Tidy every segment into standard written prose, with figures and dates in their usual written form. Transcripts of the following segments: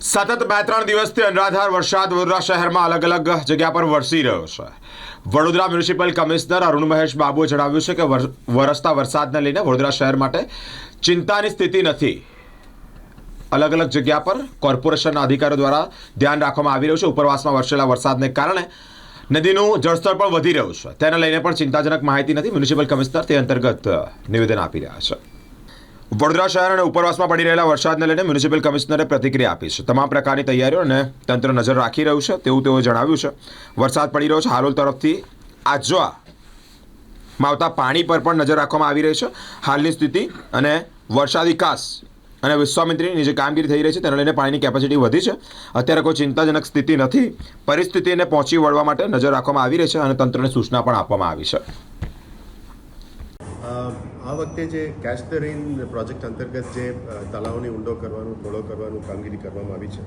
સતત 2-3 દિવસથી અનરાધાર વરસાદ વડોદરા શહેરમાં અલગ અલગ જગ્યા પર વરસી રહ્યો છે. વડોદરા મ્યુનિસિપલ કમિશનર અરુણ મહેશ બાબુએ જણાવ્યું છે કે વરસતા વરસાદને લઈને વડોદરા શહેર માટે ચિંતાની સ્થિતિ નથી. અલગ અલગ જગ્યા પર કોર્પોરેશનના અધિકારીઓ દ્વારા ધ્યાન રાખવામાં આવી રહ્યું છે. ઉપરવાસમાં વરસેલા વરસાદને કારણે નદીનું જળસ્તર પણ વધી રહ્યું છે. તેને લઈને પણ ચિંતાજનક માહિતી નથી. મ્યુનિસિપલ કમિશનર તે અંતર્ગત નિવેદન આપી રહ્યા છે. વડોદરા શહેર અને ઉપરવાસમાં પડી રહેલા વરસાદને લઈને મ્યુનિસિપલ કમિશનરે પ્રતિક્રિયા આપી છે. તમામ પ્રકારની તૈયારીઓ અને તંત્ર નજર રાખી રહ્યું છે તેવું તેઓએ જણાવ્યું છે. વરસાદ પડી રહ્યો છે. હાલોલ તરફથી આજવામાં આવતા પાણી પર પણ નજર રાખવામાં આવી રહી છે. હાલની સ્થિતિ અને વરસાદી કાસ અને વિશ્વામિત્રીની જે કામગીરી થઈ રહી છે તેને લઈને પાણીની કેપેસિટી વધી છે. અત્યારે કોઈ ચિંતાજનક સ્થિતિ નથી. પરિસ્થિતિને પહોંચી વળવા માટે નજર રાખવામાં આવી રહી છે અને તંત્રને સૂચના પણ આપવામાં આવી છે. આ વખતે જે કેચ ધ રેન પ્રોજેક્ટ અંતર્ગત જે તળાવને ઊંડો કરવાનું પહોળો કરવાનું કામગીરી કરવામાં આવી છે.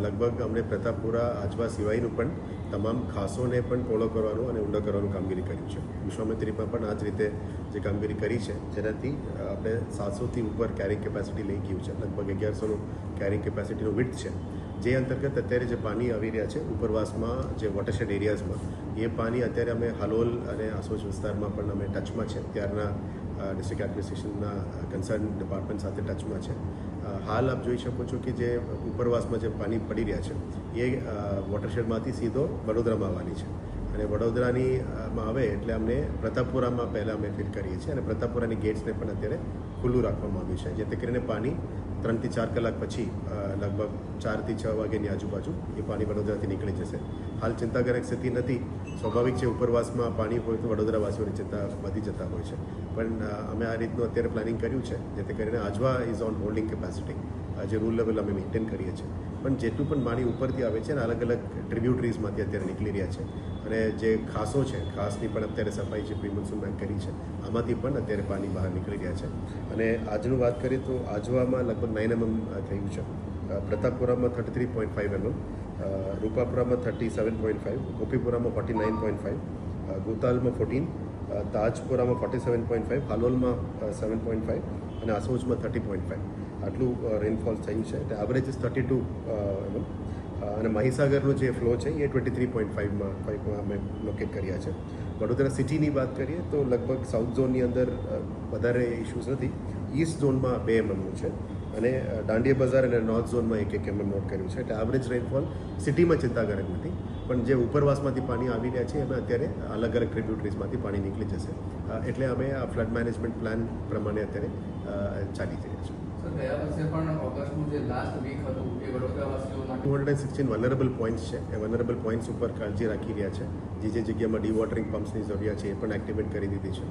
લગભગ અમને પ્રતાપપુરા આજવા સિવાયનું પણ તમામ ખાસોને પણ પહોળો કરવાનું અને ઊંડો કરવાનું કામગીરી કર્યું છે. વિશ્વામિત્રીમાં પણ આ જ રીતે જે કામગીરી કરી છે જેનાથી આપણે 700થી ઉપર કેરિંગ કેપેસિટી લઈ ગયું છે. લગભગ 1100નું કેરિંગ કેપેસિટીનું વિડ્થ છે. જે અંતર્ગત અત્યારે જે પાણી આવી રહ્યા છે ઉપરવાસમાં જે વોટરશેડ એરિયાઝમાં એ પાણી અત્યારે અમે હાલોલ અને આસોજ વિસ્તારમાં પણ અમે ટચમાં છે. ત્યારના ડિસ્ટ્રિક્ટ એડમિનિસ્ટ્રેશનના કન્સર્ન ડિપાર્ટમેન્ટ સાથે ટચમાં છે. હાલ આપ જોઈ શકો છો કે જે ઉપરવાસમાં જે પાણી પડી રહ્યા છે એ વોટરશેડમાંથી સીધો વડોદરામાં આવવાની છે અને વડોદરાની માં આવે એટલે અમને પ્રતાપપુરામાં પહેલાં અમે ફિલ કરીએ છીએ અને પ્રતાપપુરાની ગેટ્સને પણ અત્યારે ખુલ્લું રાખવામાં આવ્યું છે જેથી કરીને પાણી 3 થી 4 કલાક પછી લગભગ 4 થી 6 વાગ્યાની આજુબાજુ એ પાણી વડોદરાથી નીકળી જશે. હાલ ચિંતાજનક સ્થિતિ નથી. સ્વાભાવિક છે ઉપરવાસમાં પાણી હોય તો વડોદરાવાસીઓની ચિંતા વધી જતા હોય છે પણ અમે આ રીતનું અત્યારે પ્લાનિંગ કર્યું છે જેથી કરીને Ajwa is on holding capacity જે રૂલ લેવલ અમે મેન્ટેન કરીએ છીએ પણ જેટલું પણ પાણી ઉપરથી આવે છે અને અલગ અલગ ટ્રિબ્યુટરીઝમાંથી અત્યારે નીકળી રહ્યા છે અને જે ખાસો છે ખાસની પણ અત્યારે સફાઈ જે પ્રી મોન્સૂન બેંક કરી છે આમાંથી પણ અત્યારે પાણી બહાર નીકળી રહ્યા છે અને આજનું વાત કરીએ તો આજવામાં લગભગ 9 mm થયું છે. પ્રતાપપુરામાં 33.5 mm, રૂપાપુરામાં 37.5, ગોપીપુરામાં 49.5, ગોતાલમાં 14, તાજપુરામાં 47.5, હાલોલમાં 7.5 અને આસોજમાં 30.5 આટલું રેનફોલ થયું છે. એટલે એવરેજ ઇઝ 32 mm અને મહીસાગરનો જે ફ્લો છે એ 23.5માં અમે લોકેટ કર્યા છે. વડોદરા સિટીની વાત કરીએ તો લગભગ સાઉથ ઝોનની અંદર વધારે ઇશ્યુઝ નથી. ઈસ્ટ ઝોનમાં 2 mmનું છે અને દાંડિયા બજાર અને નોર્થ ઝોનમાં 1 mm નોટ કર્યું છે. એટલે એવરેજ રેનફોલ સિટીમાં ચિંતાજનક નથી પણ જે ઉપરવાસમાંથી પાણી આવી રહ્યા છે એમાં અત્યારે અલગ અલગ ટ્રિબ્યુટરીઝમાંથી પાણી નીકળી જશે. એટલે અમે આ ફ્લડ મેનેજમેન્ટ પ્લાન પ્રમાણે અત્યારે ચાલી રહ્યા છીએ. ગયા વર્ષે પણ ઓગસ્ટનું જે લાસ્ટ વીક હતું એ વડોદરાવાસીઓ માટે 216 વનરેબલ પોઈન્ટ્સ છે. એ વનરેબલ પોઈન્ટ્સ ઉપર કાળજી રાખી રહ્યા છે. જે જગ્યામાં ડીવોટરિંગ પમ્પ્સની જરૂરિયાત છે એ પણ એક્ટિવેટ કરી દીધી છે.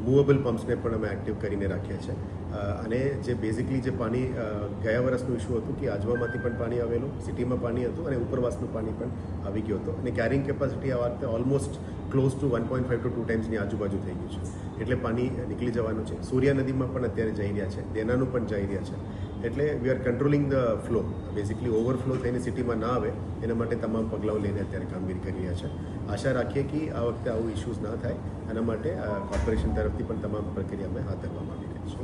મૂવેબલ પમ્પ્સને પણ અમે એક્ટિવ કરીને રાખ્યા છે અને જે બેઝિકલી જે પાણી ગયા વર્ષનું ઇસ્યુ હતું કે આજવામાંથી પણ પાણી આવેલું, સિટીમાં પાણી હતું અને ઉપરવાસનું પાણી પણ આવી ગયું હતું અને કેરિંગ કેપેસિટી આ વખતે ઓલમોસ્ટ ક્લોઝ ટુ 1.5 to 2 ટાઈમ્સની આજુબાજુ થઈ ગયું છે. એટલે પાણી નીકળી જવાનું છે. સૂર્યા નદીમાં પણ અત્યારે જઈ રહ્યા છે, દેનાનું પણ જઈ રહ્યા છે. એટલે we are controlling the flow. Basically overflow થઈને સિટીમાં ના આવે એના માટે તમામ પગલાઓ લઈને અત્યારે કામગીરી કરી રહ્યા છે. આશા રાખીએ કે આ વખતે આવું ઇશ્યુઝ ના થાય એના માટે કોર્પોરેશન તરફથી પણ તમામ પ્રક્રિયા અમે હાથ ધરવામાં આવી રહી છે.